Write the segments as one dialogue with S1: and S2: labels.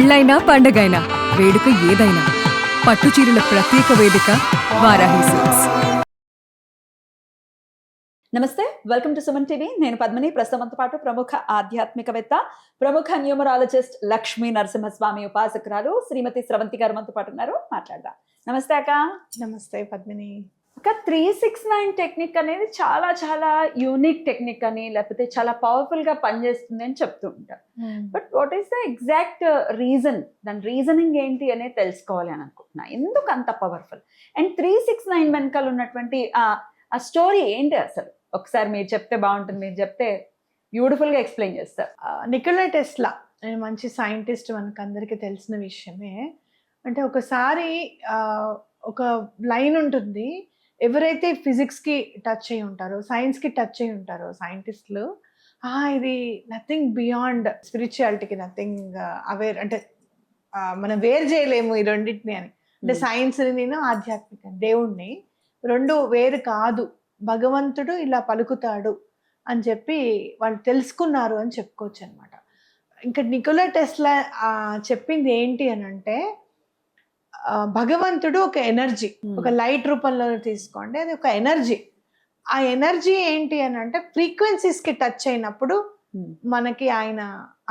S1: పెళ్ళైనా పండగైనా వేడుక ఏదైనా పట్టు చీరల ప్రత్యేక వేదిక వారాహి సిల్క్స్.
S2: నమస్తే, వెల్కమ్ టు సుమన్ టీవీ. నేను పద్మిని. ప్రస్తుతంతో పాటు ప్రముఖ ఆధ్యాత్మికవేత్త, ప్రముఖ న్యూమరాలజిస్ట్ లక్ష్మీ నరసింహస్వామి ఉపాసకురాలు శ్రీమతి స్రవంతి గారు మనతో పాటు ఉన్నారు. మాట్లాడదాం. నమస్తే అక్క.
S3: నమస్తే పద్మిని.
S2: ఒక 369 టెక్నిక్ అనేది చాలా చాలా యూనిక్ టెక్నిక్ అని, లేకపోతే చాలా పవర్ఫుల్ గా పనిచేస్తుంది అని చెప్తూ ఉంటారు. But what is the exact reason, దాని రీజనింగ్ ఏంటి అనేది తెలుసుకోవాలి అని అనుకుంటున్నా. ఎందుకు అంత పవర్ఫుల్ అండ్ 369 వెనకాల ఉన్నటువంటి ఆ స్టోరీ ఏంటి అసలు? ఒకసారి మీరు చెప్తే బాగుంటుంది. మీరు చెప్తే బ్యూటిఫుల్ గా ఎక్స్ప్లెయిన్ చేస్తారు.
S3: నికోలా టెస్లా మంచి సైంటిస్ట్, మనకు అందరికీ తెలిసిన విషయమే. అంటే ఒకసారి ఒక లైన్ ఉంటుంది, ఎవరైతే ఫిజిక్స్కి టచ్ అయి ఉంటారో, సైన్స్కి టచ్ అయి ఉంటారో సైంటిస్టులు, ఇది నథింగ్ బియాండ్ స్పిరిచువాలిటీకి, నథింగ్ అవేర్, అంటే మనం వేరు చేయలేము ఈ రెండింటిని అని. అంటే సైన్స్ని, నేను ఆధ్యాత్మిక దేవుణ్ణి, రెండు వేరు కాదు, భగవంతుడు ఇలా పలుకుతాడు అని చెప్పి వాళ్ళు తెలుసుకున్నారు అని చెప్పుకోవచ్చు అనమాట. ఇంకా నికోలా టెస్లా చెప్పింది ఏంటి అని అంటే, భగవంతుడు ఒక ఎనర్జీ, ఒక లైట్ రూపంలో తీసుకోండి, అది ఒక ఎనర్జీ. ఆ ఎనర్జీ ఏంటి అని అంటే ఫ్రీక్వెన్సీస్కి టచ్ అయినప్పుడు మనకి ఆయన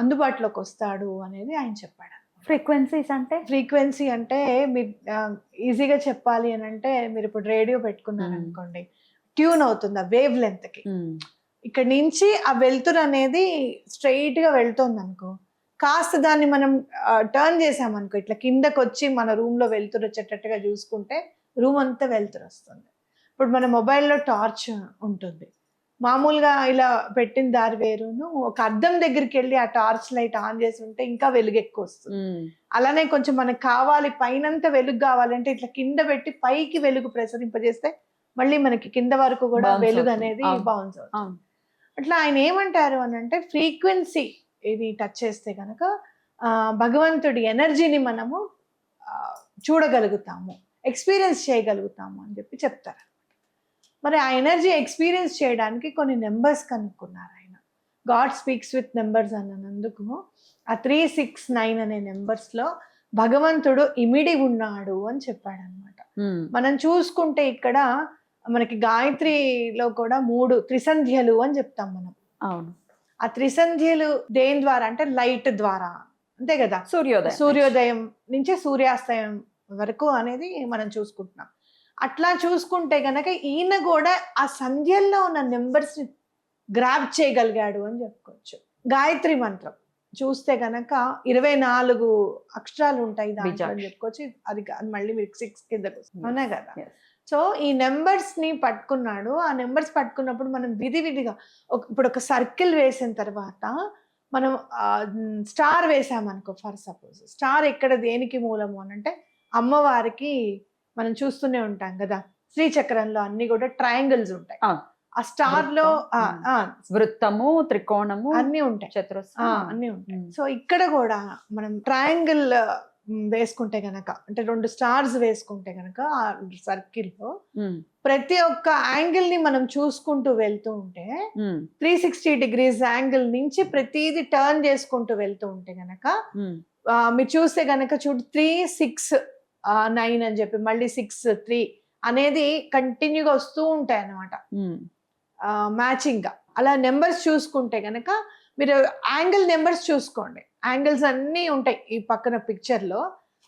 S3: అందుబాటులోకి వస్తాడు అనేది ఆయన చెప్పాడు. ఫ్రీక్వెన్సీ అంటే మీరు ఈజీగా చెప్పాలి అని అంటే, మీరు ఇప్పుడు రేడియో పెట్టుకున్నారు అనుకోండి, ట్యూన్ అవుతుంది ఆ వేవ్ లెంత్కి. ఇక్కడ నుంచి ఆ వెలుతురు అనేది స్ట్రైట్ గా వెళ్తుంది అనుకో, కాస్త దాన్ని మనం టర్న్ చేసామనుకో, ఇట్లా కిందకు వచ్చి మన రూమ్ లో వెలుతురు వచ్చేటట్టుగా చూసుకుంటే రూమ్ అంతా వెలుతురు వస్తుంది. ఇప్పుడు మన మొబైల్లో టార్చ్ ఉంటుంది, మామూలుగా ఇలా పెట్టిన దారి వేరును, ఒక అద్దం దగ్గరికి వెళ్ళి ఆ టార్చ్ లైట్ ఆన్ చేసి ఉంటే ఇంకా వెలుగు ఎక్కువ వస్తుంది. అలానే కొంచెం మనకు కావాలి, పైనంతా వెలుగు కావాలంటే ఇట్లా కింద పెట్టి పైకి వెలుగు ప్రసరింపజేస్తే మళ్ళీ మనకి కింద వరకు కూడా వెలుగు అనేది బౌన్స్ అవుతుంది. అట్లా ఆయన ఏమంటారు అని అంటే, ఫ్రీక్వెన్సీ ఇది టచ్ చేస్తే కనుక భగవంతుడి ఎనర్జీని మనము చూడగలుగుతాము, ఎక్స్పీరియన్స్ చేయగలుగుతాము అని చెప్పి చెప్తారు. మరి ఆ ఎనర్జీ ఎక్స్పీరియన్స్ చేయడానికి కొన్ని నెంబర్స్ కనుక్కున్నారు ఆయన. గాడ్ స్పీక్స్ విత్ నెంబర్స్ అన్నందుకు ఆ 369 అనే నెంబర్స్లో భగవంతుడు ఇమిడి ఉన్నాడు అని చెప్పాడు అనమాట. మనం చూసుకుంటే ఇక్కడ మనకి గాయత్రిలో కూడా 3 త్రిసంధ్యలు అని చెప్తాం మనం.
S2: అవును.
S3: ఆ త్రిసంధ్యలు దేని ద్వారా అంటే లైట్ ద్వారా, అంతే కదా, సూర్యోదయం నుంచి సూర్యాస్తయం వరకు అనేది మనం చూసుకుంటున్నాం. అట్లా చూసుకుంటే గనక ఈయన కూడా ఆ సంధ్యల్లో ఉన్న నెంబర్స్ ని గ్రాప్ చేయగలిగాడు అని చెప్పుకోవచ్చు. గాయత్రి మంత్రం చూస్తే గనక 24 అక్షరాలు ఉంటాయి దాంట్లో అని చెప్పుకోవచ్చు. అది మళ్ళీ మీకు 6 కిందకు వస్తుంది, అవునా కదా. సో ఈ నెంబర్స్ ని పట్టుకున్నాడు. ఆ నెంబర్స్ పట్టుకున్నప్పుడు మనం విధిగా ఇప్పుడు ఒక సర్కిల్ వేసిన తర్వాత మనం స్టార్ వేసామనుకో, ఫర్ సపోజ్ స్టార్ ఎక్కడ దేనికి మూలము అని అంటే అమ్మవారికి మనం చూస్తూనే ఉంటాం కదా, శ్రీచక్రంలో అన్ని కూడా ట్రయాంగిల్స్ ఉంటాయి. ఆ స్టార్ లో
S2: వృత్తము, త్రికోణము
S3: అన్ని ఉంటాయి,
S2: చతురస్రం
S3: అన్ని ఉంటాయి. సో ఇక్కడ కూడా మనం ట్రయాంగిల్ వేసుకుంటే గనక, అంటే 2 స్టార్స్ వేసుకుంటే గనక ఆ సర్కిల్లో ప్రతి ఒక్క యాంగిల్ ని మనం చూసుకుంటూ వెళ్తూ ఉంటే 360 degrees యాంగిల్ నుంచి ప్రతిదీ టర్న్ చేసుకుంటూ వెళ్తూ ఉంటే గనక మీరు చూస్తే గనక చూడు 3, 6, 9 అని చెప్పి మళ్ళీ 6, 3 అనేది కంటిన్యూగా వస్తూ ఉంటాయి అన్నమాట, మ్యాచింగ్ గా. అలా నెంబర్స్ చూసుకుంటే గనక మీరు యాంగిల్ నెంబర్స్ చూసుకోండి, యాంగిల్స్ అన్నీ ఉంటాయి ఈ పక్కన పిక్చర్ లో.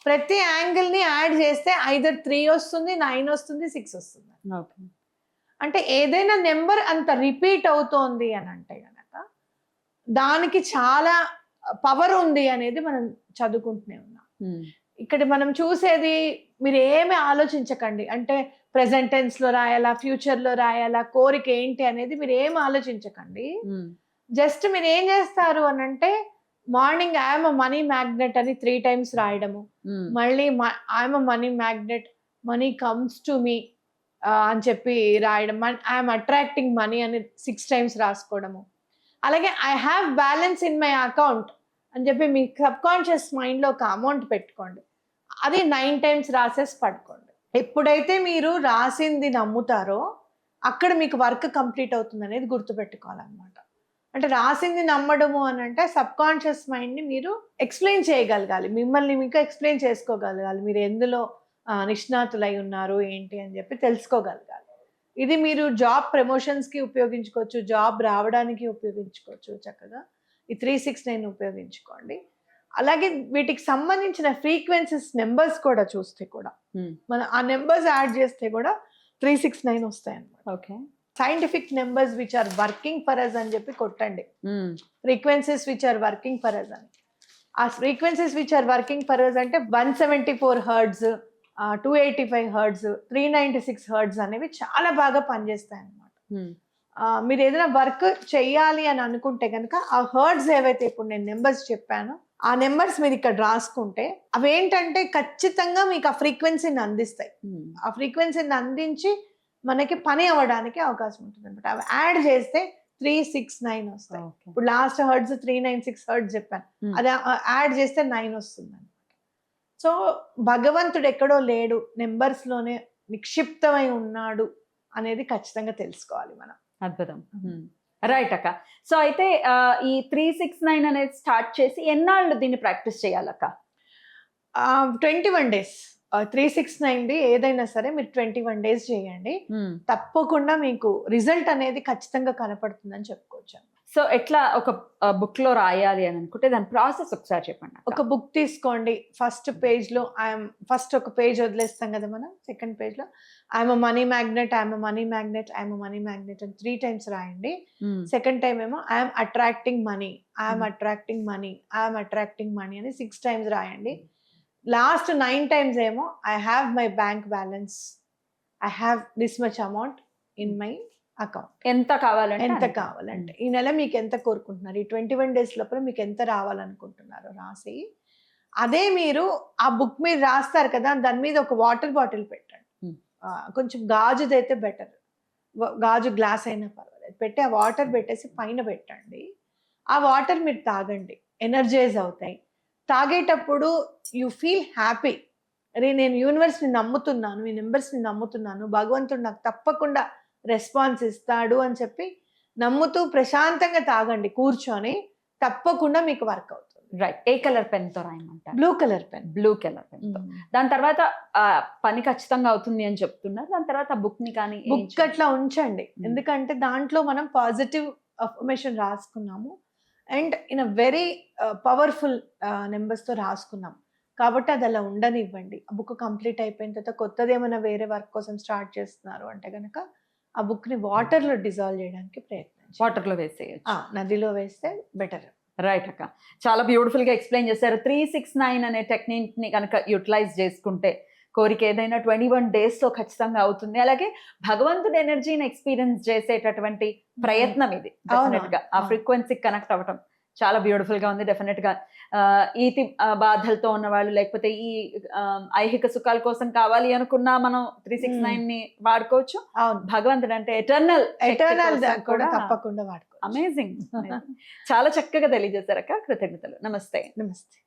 S3: ప్రతి యాంగిల్ ని యాడ్ చేస్తే ఐదర్ 3 వస్తుంది, 9 వస్తుంది, 6 వస్తుంది. అంటే ఏదైనా నెంబర్ అంత రిపీట్ అవుతోంది అని అంటే గనక దానికి చాలా పవర్ ఉంది అనేది మనం చదువుకుంటూనే ఉన్నాం. ఇక్కడ మనం చూసేది, మీరు ఏమి ఆలోచించకండి, అంటే ప్రెసెంట్ టెన్స్ లో రాయాలా, ఫ్యూచర్ లో రాయాలా, కోరిక ఏంటి అనేది మీరు ఏమి ఆలోచించకండి. జస్ట్ మీరు ఏం చేస్తారు అని అంటే, మార్నింగ్ ఐఎమ్ మనీ మ్యాగ్నెట్ అని 3 times రాయడము, మళ్ళీ I am money magnet, money comes to me అని చెప్పి రాయడం, ఐఎమ్ అట్రాక్టింగ్ మనీ అని 6 times రాసుకోవడము. అలాగే I have balance in my account అని చెప్పి మీ సబ్ కాన్షియస్ మైండ్లో ఒక అమౌంట్ పెట్టుకోండి, అది 9 times రాసేసి పడుకోండి. ఎప్పుడైతే మీరు రాసింది నమ్ముతారో అక్కడ మీకు వర్క్ కంప్లీట్ అవుతుంది అనేది గుర్తుపెట్టుకోవాలన్నమాట. అంటే రాసింది నమ్మడము అని అంటే సబ్ కాన్షియస్ మైండ్ని మీరు ఎక్స్ప్లెయిన్ చేయగలగాలి, మిమ్మల్ని మీకు ఎక్స్ప్లెయిన్ చేసుకోగలగాలి, మీరు ఎందులో నిష్ణాతులై ఉన్నారు ఏంటి అని చెప్పి తెలుసుకోగలగాలి. ఇది మీరు జాబ్ ప్రమోషన్స్కి ఉపయోగించుకోవచ్చు, జాబ్ రావడానికి ఉపయోగించుకోవచ్చు. చక్కగా ఈ 369 ఉపయోగించుకోండి. అలాగే వీటికి సంబంధించిన ఫ్రీక్వెన్సీస్ నెంబర్స్ కూడా చూస్తే కూడా మనం ఆ నెంబర్స్ యాడ్ చేస్తే కూడా 369 వస్తాయి అన్నమాట.
S2: Okay.
S3: Scientific numbers which are working for us అని చెప్పి కొట్టండి, frequencies which are working for us అని. ఆ frequencies which are working for us అంటే 174 హర్ట్జ్, 285 హర్ట్జ్, 396 హర్ట్జ్ అనేవి చాలా బాగా పనిచేస్తాయి అన్నమాట. మీరు ఏదైనా వర్క్ చెయ్యాలి అని అనుకుంటే కనుక ఆ హర్ట్జ్ ఏవైతే ఇప్పుడు నేను నెంబర్స్ చెప్పానో ఆ నెంబర్స్ మీరు ఇక్కడ రాసుకుంటే అవేంటంటే ఖచ్చితంగా మీకు ఆ ఫ్రీక్వెన్సీని అందిస్తాయి. ఆ ఫ్రీక్వెన్సీని అందించి మనకి పని అవ్వడానికి అవకాశం ఉంటుంది అనమాట. అవి యాడ్ చేస్తే 369 వస్తాయి. ఇప్పుడు లాస్ట్ హర్ట్జ్ 396 హర్ట్జ్ చెప్పాను, అది యాడ్ చేస్తే 9 వస్తుంది అనమాట. సో భగవంతుడు ఎక్కడో లేడు, నెంబర్స్ లోనే నిక్షిప్తమై ఉన్నాడు అనేది ఖచ్చితంగా తెలుసుకోవాలి మనం.
S2: అద్భుతం. రైట్ అక్క. సో అయితే ఈ 369 అనేది స్టార్ట్ చేసి ఎన్నాళ్ళు దీన్ని ప్రాక్టీస్ చేయాలక్క?
S3: 21 days. 369 ఏదైనా సరే మీరు 21 days చేయండి, తప్పకుండా మీకు రిజల్ట్ అనేది ఖచ్చితంగా కనపడుతుందని చెప్పుకోవచ్చు.
S2: సో ఎట్లా ఒక బుక్ లో రాయాలి అని అనుకుంటే దాని ప్రాసెస్ ఒకసారి చెప్పండి.
S3: ఒక బుక్ తీసుకోండి, ఫస్ట్ పేజ్ లో ఫస్ట్ ఒక పేజ్ వదిలేస్తాం కదా మనం, సెకండ్ పేజ్ లో I'm a money magnet, I'm a money magnet, I'm a money magnet అని 3 times రాయండి. సెకండ్ టైం ఏమో I'm attracting money, I'm attracting money, I'm attracting money అని 6 times రాయండి. లాస్ట్ 9 times ఏమో I have my bank balance, I have this much amount in my account.
S2: ఎంత
S3: కావాలంటే ఈ నెల మీకు ఎంత కోరుకుంటున్నారు, ఈ 21 days లోపల మీకు ఎంత రావాలనుకుంటున్నారో రాసి, అదే మీరు ఆ బుక్ మీద రాస్తారు కదా, దాని మీద ఒక వాటర్ బాటిల్ పెట్టండి. కొంచెం గాజుదైతే బెటర్, గాజు గ్లాస్ అయినా పర్వాలేదు, పెట్టి ఆ వాటర్ పెట్టేసి పైన పెట్టండి. ఆ వాటర్ మీరు తాగండి, ఎనర్జైజ్ అవుతాయి. తాగేటప్పుడు యు ఫీల్ హ్యాపీ, అరే నేను యూనివర్స్ని నమ్ముతున్నాను, ఈ నెంబర్స్ని నమ్ముతున్నాను, భగవంతుడు నాకు తప్పకుండా రెస్పాన్స్ ఇస్తాడు అని చెప్పి నమ్ముతూ ప్రశాంతంగా తాగండి కూర్చొని, తప్పకుండా మీకు వర్క్ అవుతుంది.
S2: రైట్. ఏ కలర్ పెన్ తో రాయమంటారు?
S3: Blue colour pen.
S2: తో. దాని తర్వాత పని ఖచ్చితంగా అవుతుంది అని చెప్తున్నారు. దాని తర్వాత బుక్ ని కానీ
S3: బుక్ అట్లా ఉంచండి, ఎందుకంటే దాంట్లో మనం పాజిటివ్ అఫర్మేషన్ రాసుకున్నాము and in a very powerful numbers తో రాసుకున్నాం కాబట్టి అది అలా ఉండనివ్వండి. ఆ బుక్ కంప్లీట్ అయిపోయిన తర్వాత కొత్తది ఏమైనా వేరే వర్క్ కోసం స్టార్ట్ చేస్తున్నారు అంటే కనుక ఆ బుక్ ని వాటర్ లో డిజాల్వ్ చేయడానికి ప్రయత్నించండి.
S2: వాటర్ లో వేసేయచ్చు,
S3: నదిలో వేస్తే బెటర్.
S2: రైట్ అక్క. చాలా బ్యూటిఫుల్ గా ఎక్స్ప్లెయిన్ చేశారు. 369 అనే టెక్నిక్ ని కనుక యూటిలైజ్ చేసుకుంటే కోరిక ఏదైనా 21 days లో ఖచ్చితంగా అవుతుంది. అలాగే భగవంతుడి ఎనర్జీని ఎక్స్పీరియన్స్ చేసేటటువంటి ప్రయత్నం ఇది. డెఫినెట్ గా ఆ ఫ్రీక్వెన్సీకి కనెక్ట్ అవ్వటం చాలా బ్యూటిఫుల్ గా ఉంది. డెఫినెట్ గా ఈతి బాధలతో ఉన్న వాళ్ళు, లేకపోతే ఈ ఐహిక సుఖాల కోసం కావాలి అనుకున్నా మనం 369 ని వాడుకోవచ్చు. భగవంతుడు అంటే ఎటర్నల్
S3: కూడా తప్పకుండా వాడుకోవచ్చు.
S2: అమేజింగ్. చాలా చక్కగా తెలియజేశారక్క. కృతజ్ఞతలు. నమస్తే.
S3: నమస్తే.